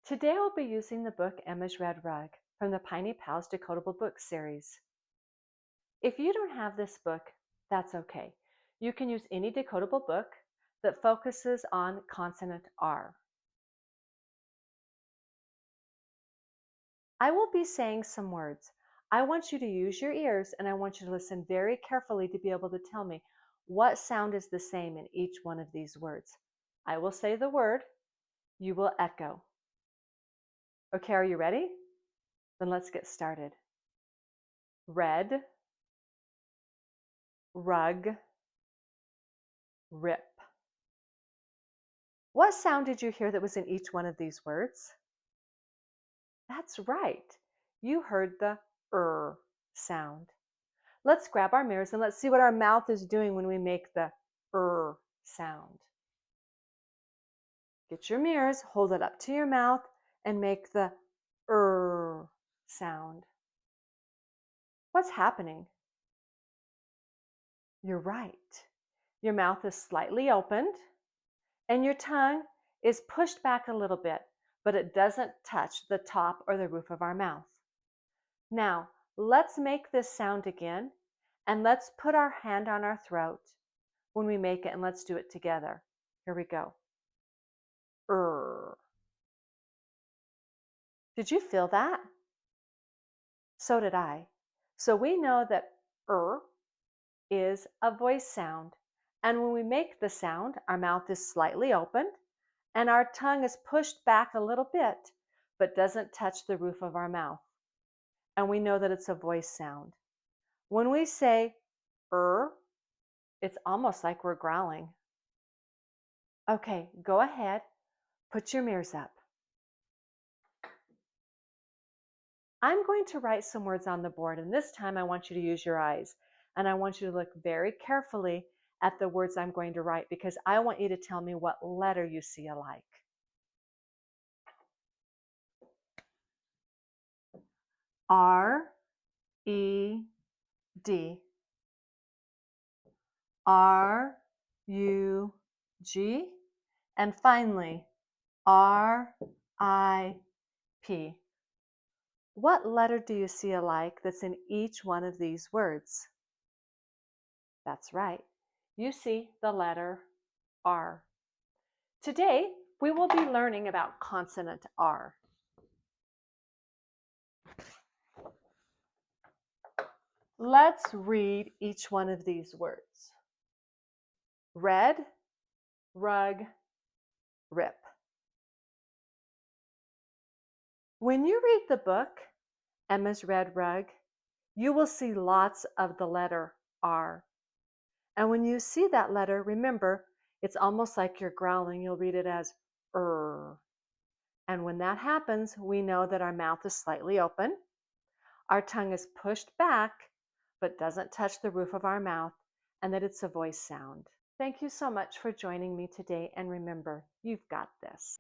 Today I'll be using the book Emma's Red Rug from the Piney Pals Decodable Book series. If you don't have this book, that's okay. You can use any decodable book that focuses on consonant R. I will be saying some words. I want you to use your ears and I want you to listen very carefully to be able to tell me what sound is the same in each one of these words. I will say the word, you will echo. Okay, are you ready? Then let's get started. Red, rug, rip. What sound did you hear that was in each one of these words? That's right. You heard the sound. Let's grab our mirrors and let's see what our mouth is doing when we make the sound. Get your mirrors, hold it up to your mouth, and make the sound. What's happening? You're right. Your mouth is slightly opened, and your tongue is pushed back a little bit, but it doesn't touch the top or the roof of our mouth. Now, let's make this sound again, and let's put our hand on our throat when we make it, and let's do it together. Here we go. Did you feel that? So did I. So we know that is a voice sound. And when we make the sound, our mouth is slightly opened and our tongue is pushed back a little bit, but doesn't touch the roof of our mouth. And we know that it's a voice sound. When we say it's almost like we're growling. Okay, go ahead, put your mirrors up. I'm going to write some words on the board, and this time I want you to use your eyes. And I want you to look very carefully at the words I'm going to write because I want you to tell me what letter you see alike. R-E-D, R-U-G, and finally R-I-P. What letter do you see alike that's in each one of these words? That's right. You see the letter R. Today, we will be learning about consonant R. Let's read each one of these words. Red, rug, rip. When you read the book, Emma's Red Rug, you will see lots of the letter R. And when you see that letter, remember, it's almost like you're growling. You'll read it as And when that happens, we know that our mouth is slightly open. Our tongue is pushed back, but doesn't touch the roof of our mouth, and that it's a voice sound. Thank you so much for joining me today, and remember, you've got this.